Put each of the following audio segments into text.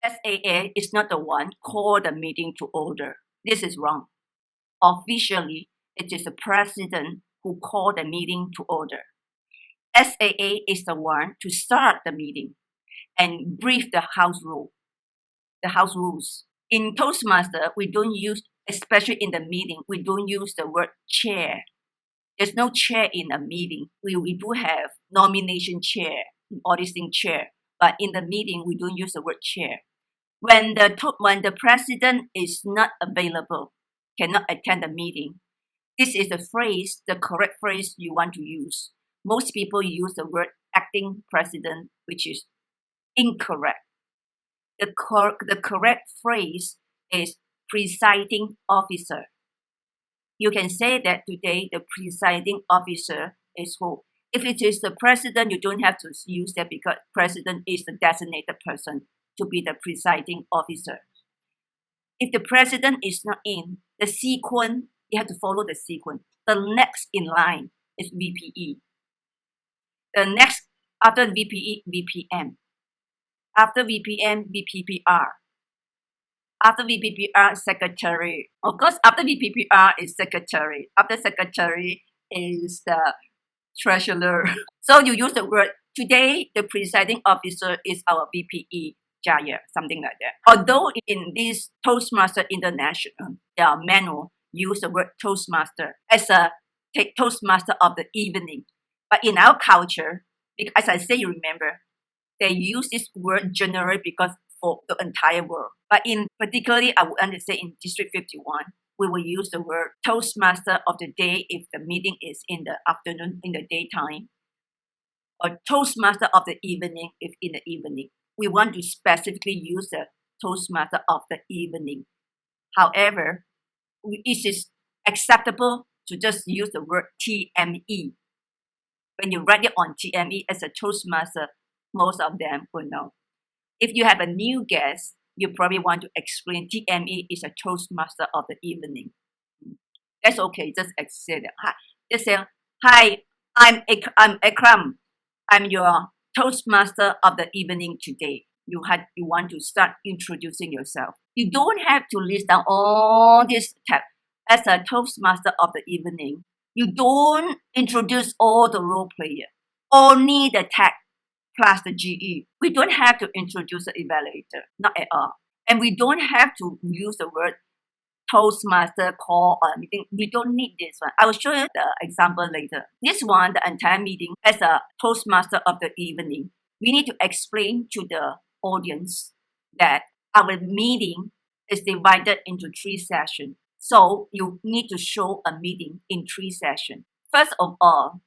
SAA is not the one call the meeting to order. This is wrong. Officially, it is the president who called the meeting to order. SAA is the one to start the meeting and brief the house rules. In Toastmaster, we don't use, especially in the meeting, we don't use the word chair. There's no chair in a meeting. We do have nomination chair, auditing chair, but in the meeting, we don't use the word chair. When the president is not available, cannot attend the meeting, this is the phrase, the correct phrase you want to use. Most people use the word acting president, which is incorrect. The correct phrase is presiding officer. You can say that today the presiding officer is who. If it is the president, you don't have to use that because president is the designated person to be the presiding officer. If the president is not in, the sequence, you have to follow the sequence. The next in line is VPE. The next after VPE, VPM. After VPM, VPPR. After VPPR, secretary. Of course, after VPPR is secretary. After secretary is the treasurer. So you use the word, today the presiding officer is our VPE, Jaya, something like that. Although in this Toastmasters International, their manual use the word Toastmaster as a Toastmaster of the evening. But in our culture, as I say, you remember, they use this word generally because for the entire world. But in particularly, I would understand in District 51, we will use the word Toastmaster of the day if the meeting is in the afternoon, in the daytime, or Toastmaster of the evening if in the evening. We want to specifically use the Toastmaster of the evening. However, it is acceptable to just use the word TME. When you write it on TME as a Toastmaster, most of them will know. If you have a new guest, you probably want to explain TME is a Toastmaster of the evening. That's okay, just say that. Hi. Just say, hi, I'm Akram. I'm your Toastmaster of the evening today. You want to start introducing yourself. You don't have to list down all this tab. As a Toastmaster of the evening, you don't introduce all the role player, only the tag plus the GE. We don't have to introduce the evaluator, not at all. And we don't have to use the word Toastmaster call or meeting. We don't need this one. I will show you the example later. This one, the entire meeting, as a Toastmaster of the evening, we need to explain to the audience that our meeting is divided into 3 sessions. So you need to show a meeting in 3 sessions. First of all,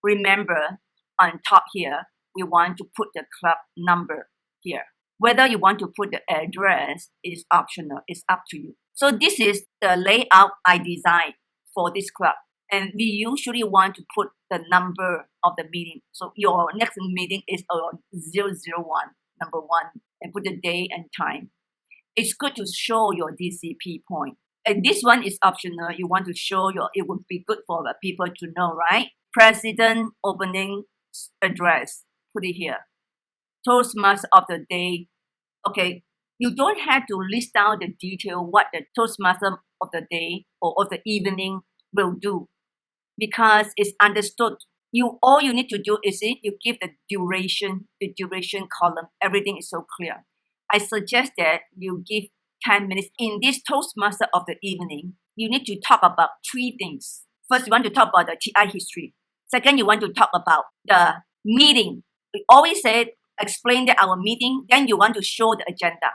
remember on top here, we want to put the club number here. Whether you want to put the address is optional. It's up to you. So this is the layout I designed for this club. And we usually want to put the number of the meeting. So your next meeting is on 001, number 1, and put the day and time. It's good to show your DCP point. And this one is optional. You want to show it would be good for the people to know, right? President opening address. Put it here. Toastmaster of the day. Okay, you don't have to list down the detail what the Toastmaster of the day or of the evening will do because it's understood. All you need to do is you give the duration column. Everything is so clear. I suggest that you give 10 minutes. In this Toastmaster of the evening, you need to talk about 3 things. First, you want to talk about the TI history. Second, you want to talk about the meeting. We always say, explain that our meeting, then you want to show the agenda.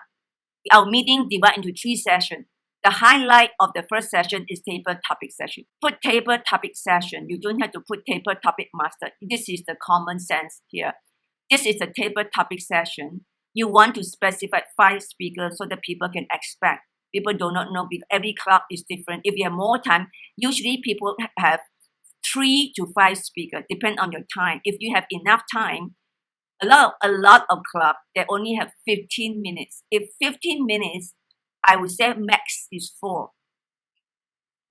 Our meeting divided into 3 sessions. The highlight of the first session is table topic session. Put table topic session. You don't have to put table topic master. This is the common sense here. This is a table topic session. You want to specify 5 speakers so that people can expect. People do not know because every club is different. If you have more time, usually people have 3 to 5 speakers, depend on your time. If you have enough time, a lot of clubs, they only have 15 minutes. If 15 minutes, I would say max is 4.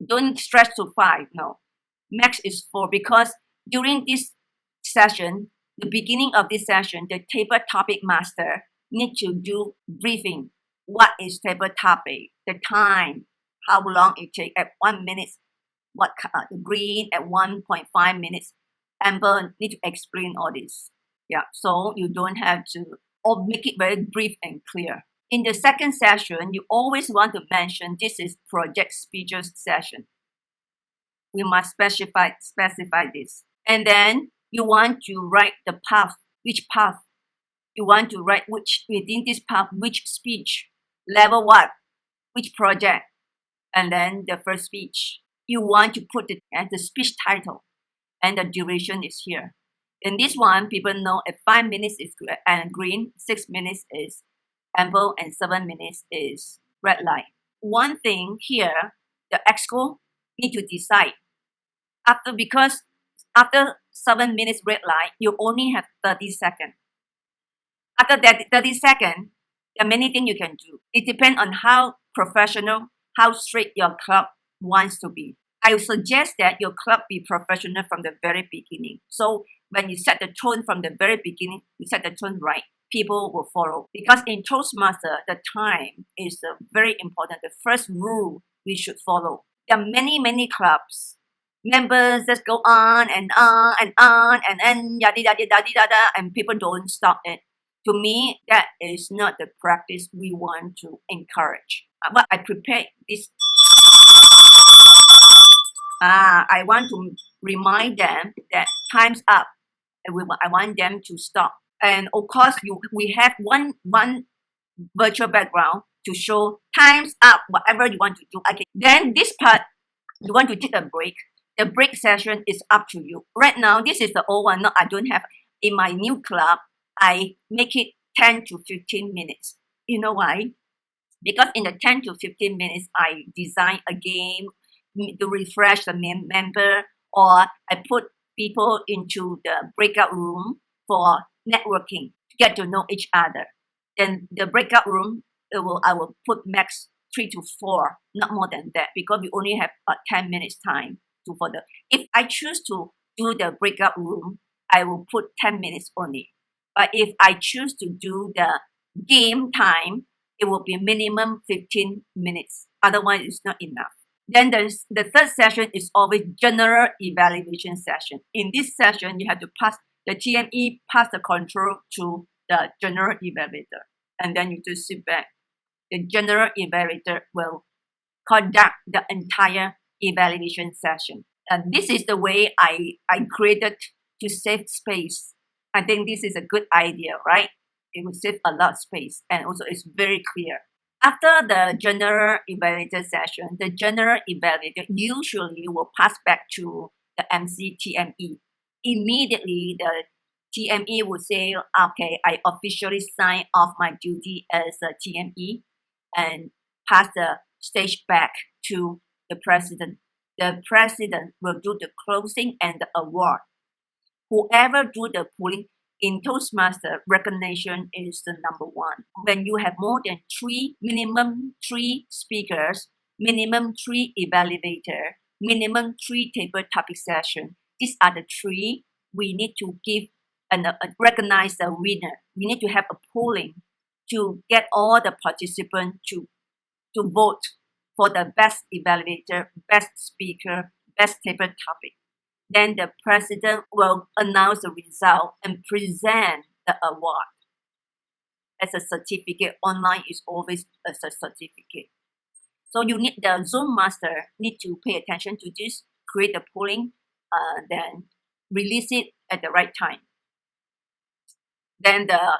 Don't stretch to 5, no. Max is 4 because during this session, the beginning of this session, the table topic master need to do briefing. What is table topic? The time, how long it takes at 1 minute, what green at 1.5 minutes. Amber need to explain all this. Yeah, so you don't have to, or make it very brief and clear. In the second session, you always want to mention this is project speeches session. We must specify this. And then you want to write the path, which path. You want to write which, within this path, which speech, level what, which project, and then the first speech. You want to put it as the speech title, and the duration is here. In this one, people know at 5 minutes is green, 6 minutes is amber, and 7 minutes is red light. One thing here, the exco need to decide because after 7 minutes red light, you only have 30 seconds. After that 30 seconds, there are many things you can do. It depends on how professional, how strict your club wants to be. I would suggest that your club be professional from the very beginning. So when you set the tone from the very beginning, you set the tone right, people will follow. Because in Toastmasters, the time is very important. The first rule we should follow. There are many clubs. Members just go on and on and on and then yada yada yada yada, and people don't stop it. To me, that is not the practice we want to encourage. But I prepared this. I want to remind them that time's up. And I want them to stop. And of course, we have one virtual background to show time's up, whatever you want to do. Okay. Then this part, you want to take a break. The break session is up to you. Right now, this is the old one. No, I don't have. In my new club, I make it 10 to 15 minutes. You know why? Because in the 10 to 15 minutes, I design a game to refresh the member, or I put people into the breakout room for networking, to get to know each other. Then the breakout room, I will put max 3 to 4, not more than that, because we only have 10 minutes time for the. If I choose to do the breakout room, I will put 10 minutes only. But if I choose to do the game time, it will be minimum 15 minutes. Otherwise, it's not enough. Then the third session is always general evaluation session. In this session, you have to pass the TME, pass the control to the general evaluator. And then you just sit back. The general evaluator will conduct the entire evaluation session. And this is the way I created to save space. I think this is a good idea, right? It will save a lot of space, and also it's very clear. After the general evaluator session, the general evaluator usually will pass back to the MC TME. Immediately, the TME will say, okay, I officially sign off my duty as a TME, and pass the stage back to the president. The president will do the closing and the award. Whoever do the polling in Toastmasters, recognition is the number one. When you have more than minimum 3 speakers, minimum 3 evaluator, minimum 3 table topic session, these are the 3 we need to give and recognize the winner. We need to have a polling to get all the participants to vote for the best evaluator, best speaker, best table topic. Then the president will announce the result and present the award as a certificate. Online is always as a certificate. So you need the Zoom master need to pay attention to this, create the polling, then release it at the right time. Then the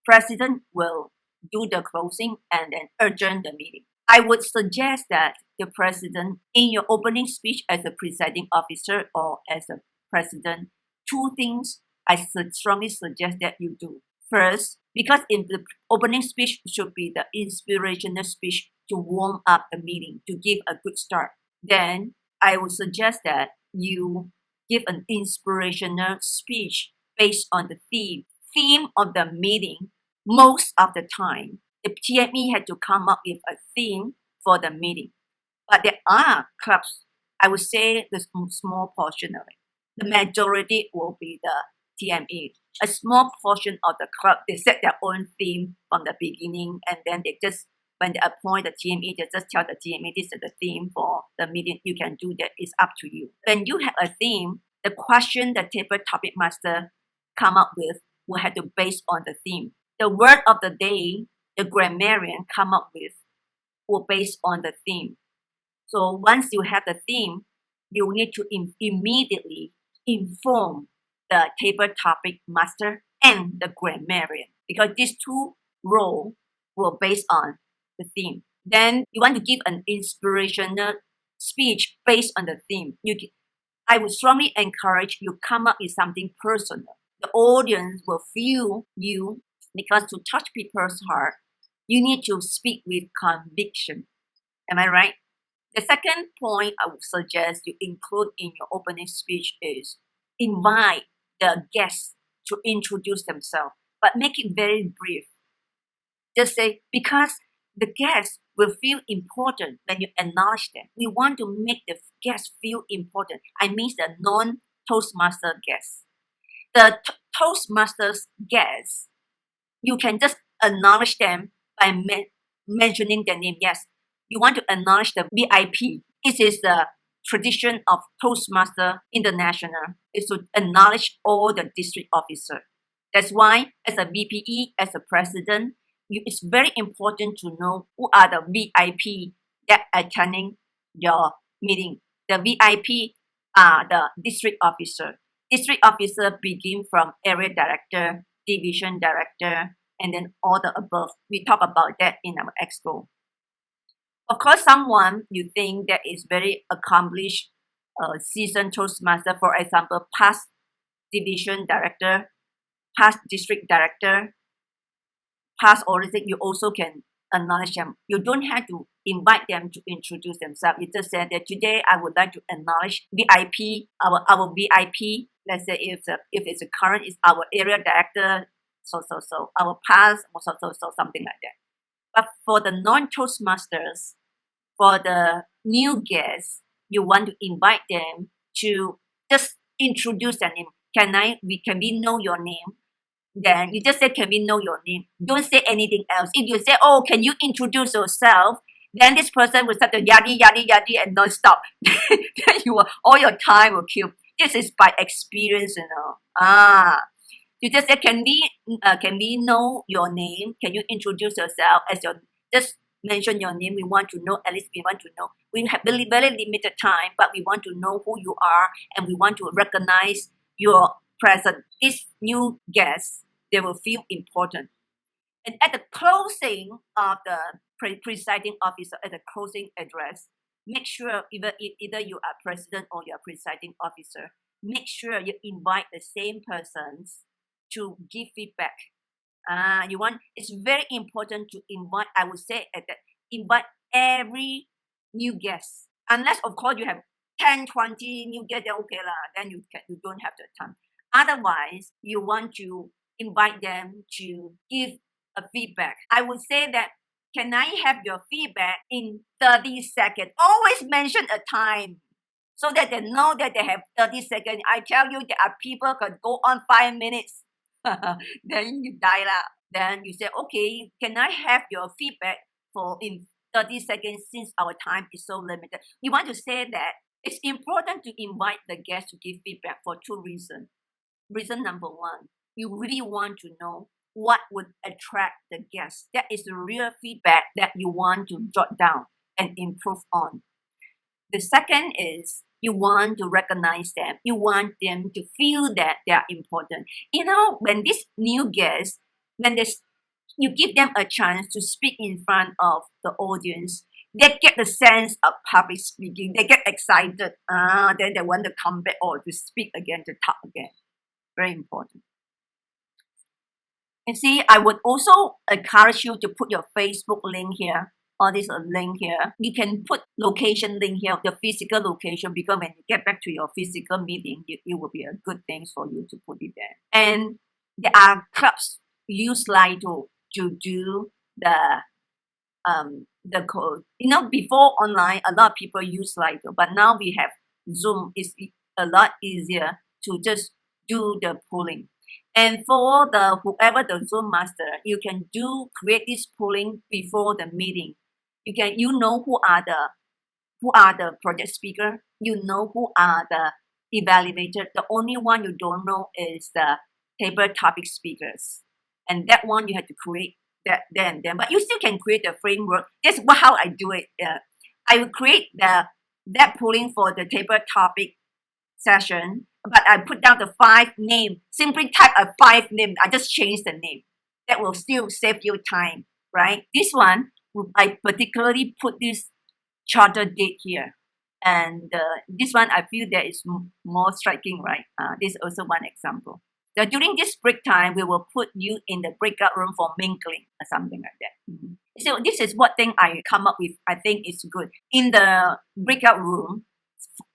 president will do the closing and then adjourn the meeting. I would suggest that the president, in your opening speech as a presiding officer or as a president, 2 things I strongly suggest that you do. First, because in the opening speech should be the inspirational speech to warm up the meeting, to give a good start. Then I would suggest that you give an inspirational speech based on the theme of the meeting. Most of the time, the TME had to come up with a theme for the meeting. But there are clubs, I would say the small portion of it. The majority will be the TME. A small portion of the club, they set their own theme from the beginning, and then they just, when they appoint the TME, they just tell the TME this is the theme for the meeting. You can do that. It's up to you. When you have a theme, the question the table topic master come up with will have to base on the theme. The word of the day the grammarian come up with will base on the theme. So once you have the theme, you need to immediately inform the table topic master and the grammarian, because these two roles will base on the theme. Then you want to give an inspirational speech based on the theme. I would strongly encourage you come up with something personal. The audience will feel you, because to touch people's heart, you need to speak with conviction. Am I right? The second point I would suggest you include in your opening speech is invite the guests to introduce themselves, but make it very brief. Just say, because the guests will feel important when you acknowledge them. We want to make the guests feel important. I mean the non-Toastmaster guests. The Toastmasters guests, you can just acknowledge them by mentioning their name. Yes, you want to acknowledge the VIP. It is the tradition of Toastmaster International is to acknowledge all the district officers. That's why as a VPE, as a president, it's very important to know who are the VIP that are attending your meeting. The VIP are the district officer. District officer begin from area director, division director, and then all the above. We talk about that in our exco. Of course, someone you think that is very accomplished, seasoned Toastmaster, for example, past division director, past district director, past auditor, you also can acknowledge them. You don't have to invite them to introduce themselves. You just say that today I would like to acknowledge VIP, our VIP. Let's say if it's a current, is our area director, so our past, so something like that. But for the non-Toastmasters, for the new guests, you want to invite them to just introduce their name. Can we know your name? Then you just say, can we know your name? Don't say anything else. If you say, oh, can you introduce yourself? Then this person will start to yadi and non-stop. Then all your time will kill. This is by experience, you know. You just say, can we know your name? Can you introduce yourself as just mention your name. We want to know, at least we want to know. We have very, very limited time, but we want to know who you are, and we want to recognize your presence. These new guests, they will feel important. And at the closing of the presiding officer, at the closing address, make sure either you are president or you are presiding officer, make sure you invite the same persons to give feedback. It's very important to invite, I would say, invite every new guest. Unless, of course, you have 10, 20 new guests, then okay lah, then you don't have the time. Otherwise, you want to invite them to give a feedback. I would say that, can I have your feedback in 30 seconds? Always mention a time so that they know that they have 30 seconds. I tell you, there are people who can go on 5 minutes. Then you die lah. Then you say, okay, can I have your feedback in 30 seconds since our time is so limited? You want to say that it's important to invite the guests to give feedback for 2 reasons. Reason number 1, you really want to know what would attract the guests. That is the real feedback that you want to jot down and improve on. The second is you want to recognize them. You want them to feel that they are important. You know, when these new guests, you give them a chance to speak in front of the audience, they get the sense of public speaking. They get excited. Then they want to come back or to speak again, to talk again. Very important. And see, I would also encourage you to put your Facebook link here, or this link here. You can put location link here, the physical location, because when you get back to your physical meeting, it will be a good thing for you to put it there. And there are clubs use Slido to do the code. You know, before online, a lot of people use Slido, but now we have Zoom. It's a lot easier to just do the polling. And for the whoever the Zoom master, you can create this polling before the meeting. You know who are the project speaker. You know who are the evaluator. The only one you don't know is the table topic speakers, and that one you have to create that then. But you still can create the framework. That's how I do it. I will create that polling for the table topic session, but I put down the 5 name. Simply type a 5 name. I just change the name. That will still save you time, right? This one, I particularly put this charter date here. And this one, I feel that is more striking, right? This is also one example. So during this break time, we will put you in the breakout room for mingling or something like that. Mm-hmm. So this is what thing I come up with. I think it's good. In the breakout room,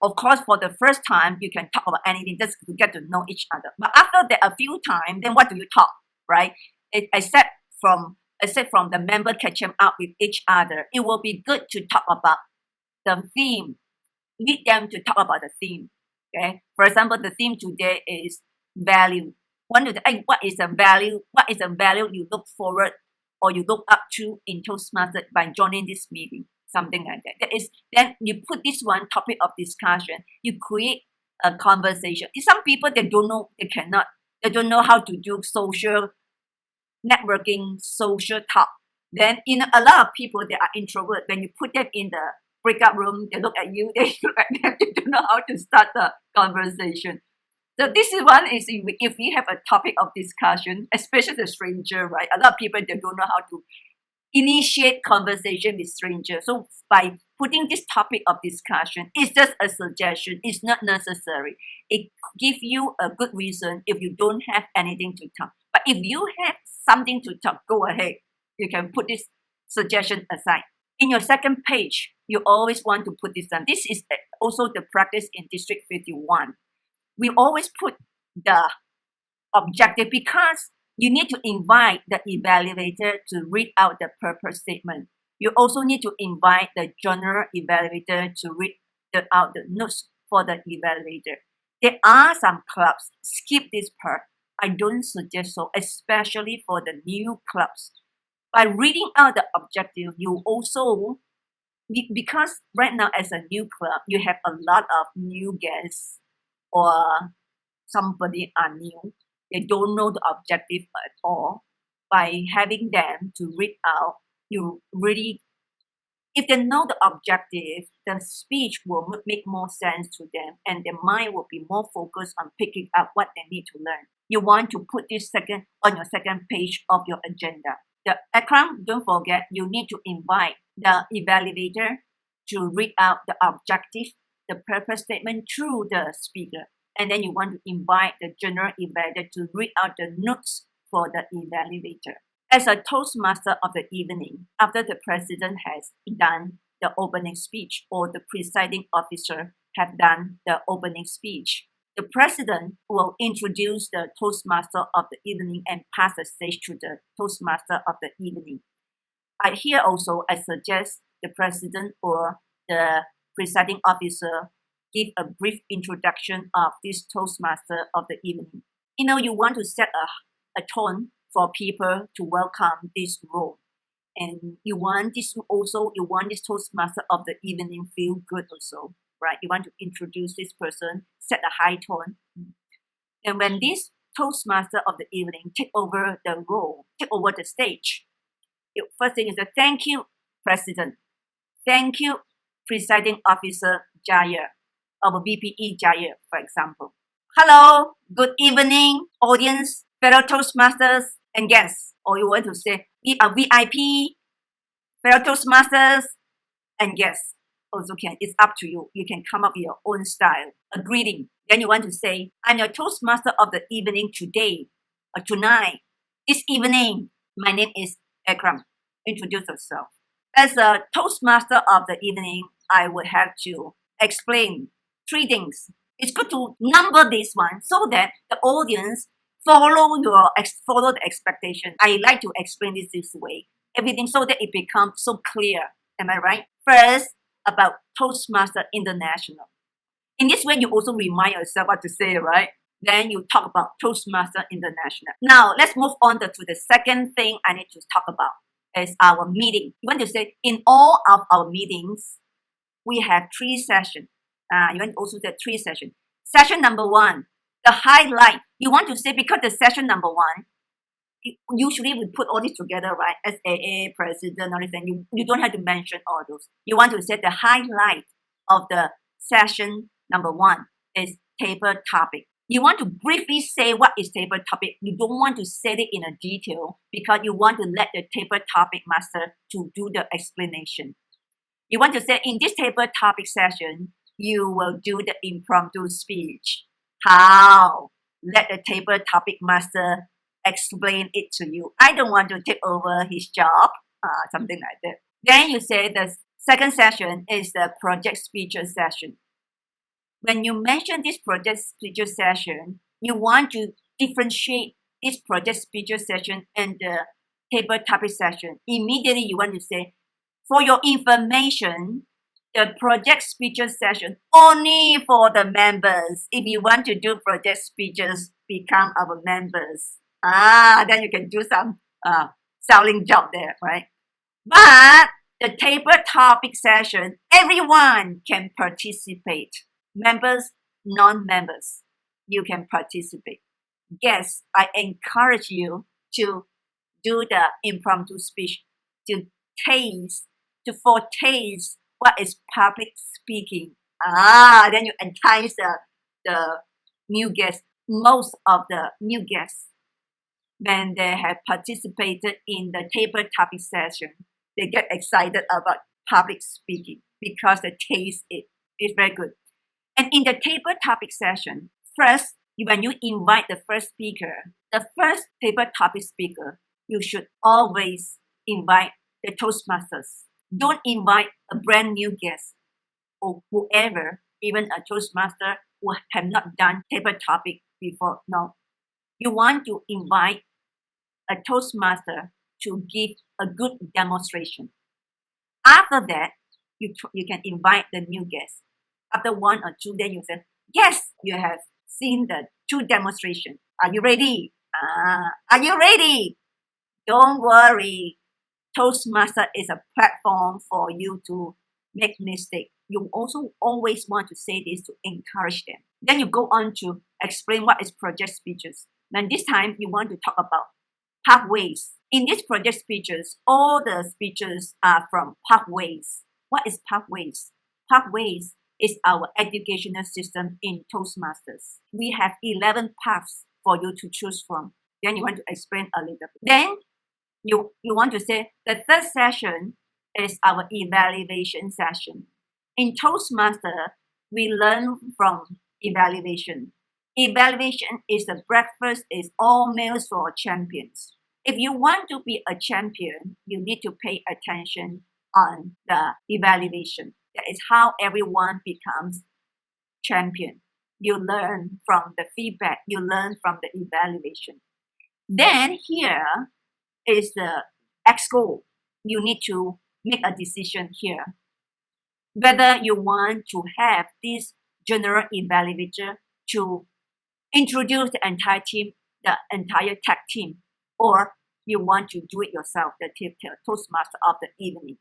of course, for the first time, you can talk about anything just to get to know each other. But after that, a few times, then what do you talk, right? Except from the member catching up with each other, it will be good to talk about the theme. Lead them to talk about the theme. Okay. For example, the theme today is value. What is a value? What is a value you look forward or you look up to in Toastmasters by joining this meeting? Something like that. Then you put this one topic of discussion. You create a conversation. Some people they don't know how to do social networking, social talk. Then a lot of people they are introvert. When you put them in the breakout room, they look at you, they look at them, they don't know how to start the conversation. So this is one is if we have a topic of discussion, especially the stranger, right? A lot of people they don't know how to initiate conversation with strangers. So by putting this topic of discussion, it's just a suggestion. It's not necessary. It gives you a good reason if you don't have anything to talk. But if you have something to talk, go ahead. You can put this suggestion aside. In your second page, you always want to put this down. This is also the practice in District 51. We always put the objective because you need to invite the evaluator to read out the purpose statement. You also need to invite the general evaluator to read out the notes for the evaluator. There are some clubs, skip this part. I don't suggest so, especially for the new clubs. By reading out the objective, you also, because right now as a new club, you have a lot of new guests or somebody are new. They don't know the objective at all. By having them to read out, if they know the objective, the speech will make more sense to them and their mind will be more focused on picking up what they need to learn. You want to put this on your second page of your agenda. The acronym, don't forget, you need to invite the evaluator to read out the objective, the purpose statement through the speaker. And then you want to invite the general evaluator to read out the notes for the evaluator. As a Toastmaster of the evening, after the president has done the opening speech or the presiding officer have done the opening speech, the president will introduce the Toastmaster of the evening and pass the stage to the Toastmaster of the evening. Here also, I suggest the president or the presiding officer give a brief introduction of this Toastmaster of the evening. You want to set a tone for people to welcome this role. And you want this Toastmaster of the evening feel good also, right? You want to introduce this person, set a high tone. And when this Toastmaster of the evening take over the role, take over the stage, the first thing is that thank you, President. Thank you, Presiding Officer Jaya, our BPE Jaya, for example. Hello, good evening, audience, fellow Toastmasters and guests. Or you want to say, we are VIP, fellow Toastmasters and guests. Also can, it's up to you. You can come up with your own style, a greeting. Then you want to say, I'm your Toastmaster of the evening today, or tonight, this evening. My name is Ekram. Introduce yourself. As a Toastmaster of the evening, I would have to explain 3 things. It's good to number this one so that the audience follow the expectation. I like to explain this way. Everything so that it becomes so clear. Am I right? First, about Toastmasters International. In this way, you also remind yourself what to say, right? Then you talk about Toastmasters International. Now, let's move on to the second thing I need to talk about is our meeting. You want to say in all of our meetings, we have 3 sessions. You want to also say 3 sessions. Session number 1, the highlight. You want to say because the session number 1, usually we put all this together, right? SAA, president, everything. You don't have to mention all those. You want to say the highlight of the session number 1 is table topic. You want to briefly say what is table topic. You don't want to say it in a detail because you want to let the table topic master to do the explanation. You want to say in this table topic session, you will do the impromptu speech. How? Let the table topic master explain it to you. I don't want to take over his job, something like that. Then you say the second session is the project speeches session. When you mention this project speeches session, you want to differentiate this project speeches session and the table topic session. Immediately you want to say, for your information, the project speeches session only for the members. If you want to do project speeches, become our members. Then you can do some selling job there, right? But the table topic session, everyone can participate. Members, non-members, you can participate. Yes, I encourage you to do the impromptu speech, to foretaste what is public speaking. Then you entice the new guests. Most of the new guests, when they have participated in the table topic session, they get excited about public speaking because they taste it. It's very good. And in the table topic session, first, when you invite the first speaker, the first table topic speaker, you should always invite the Toastmasters. Don't invite a brand new guest or whoever, even a Toastmaster who have not done table topic before. No. You want to invite a Toastmaster to give a good demonstration. After that, you can invite the new guest. After 1 or 2, then you say, yes, you have seen the 2 demonstrations. Are you ready? Are you ready? Don't worry. Toastmaster is a platform for you to make mistakes. You also always want to say this to encourage them. Then you go on to explain what is project speeches. Then this time you want to talk about pathways. In these project speeches, all the speeches are from pathways. What is pathways? Pathways is our educational system in Toastmasters. We have 11 paths for you to choose from. Then you want to explain a little bit. Then you want to say the third session is our evaluation session. In Toastmasters, we learn from evaluation. Evaluation is the breakfast is all meals for champions. If you want to be a champion, you need to pay attention on the evaluation. That is how everyone becomes champion. You learn from the feedback. You learn from the evaluation. Then here is the exco. You need to make a decision here. Whether you want to have this general evaluator to introduce the entire team, the entire tech team, or you want to do it yourself, the Toastmaster of the evening.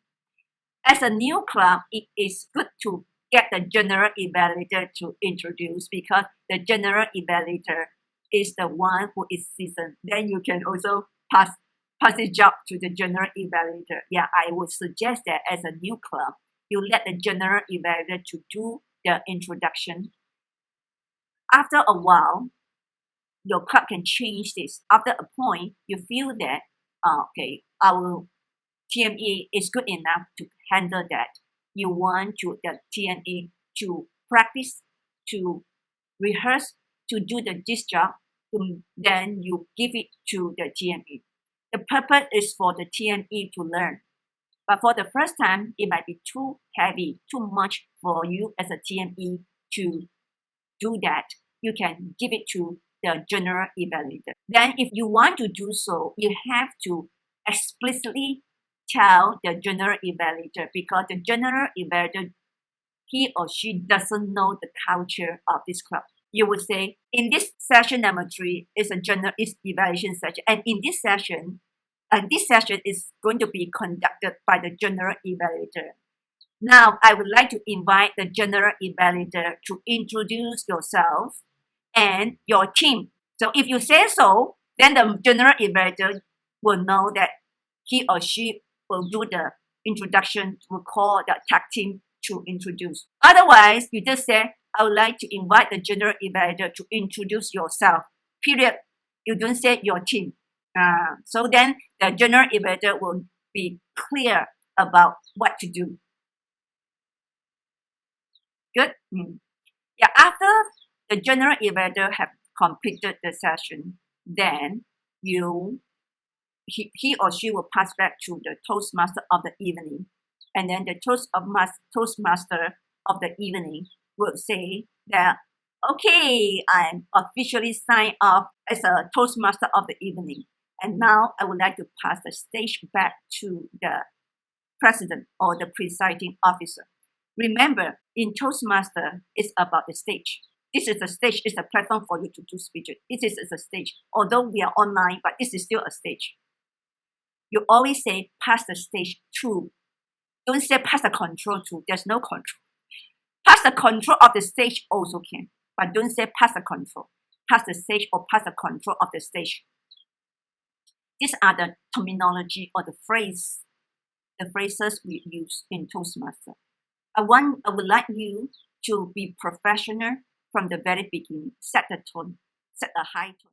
As a new club, it is good to get the general evaluator to introduce because the general evaluator is the one who is seasoned. Then you can also pass the job to the general evaluator. Yeah, I would suggest that as a new club, you let the general evaluator to do the introduction. After a while, your club can change this. After a point, you feel that, okay, our TME is good enough to handle that. You want the TME to practice, to rehearse, to do this job, then you give it to the TME. The purpose is for the TME to learn. But for the first time, it might be too heavy, too much for you as a TME to do that. You can give it to the general evaluator. Then if you want to do so, you have to explicitly tell the general evaluator because the general evaluator, he or she doesn't know the culture of this club. you would say, in this session number 3 is a general evaluation session, and in this session is going to be conducted by the general evaluator. Now, I would like to invite the general evaluator to introduce yourself and your team. So if you say so, then the general evaluator will know that he or she will do the introduction, will call the tag team to introduce. Otherwise, you just say, I would like to invite the general evaluator to introduce yourself, period. You don't say your team. So then the general evaluator will be clear about what to do. Good? Yeah, after the general evaluator have completed the session, then he or she will pass back to the Toastmaster of the evening. And then the Toastmaster of the evening will say that, okay, I'm officially signed off as a Toastmaster of the evening. And now I would like to pass the stage back to the president or the presiding officer. Remember, in Toastmaster, it's about the stage. This is a stage, it's a platform for you to do speeches. This is a stage. Although we are online, but this is still a stage. You always say, pass the stage to. Don't say pass the control to. There's no control. Pass the control of the stage also can, but don't say pass the control. Pass the stage or pass the control of the stage. These are the terminology or the phrases we use in Toastmaster. I would like you to be professional from the very beginning. Set the tone, set a high tone.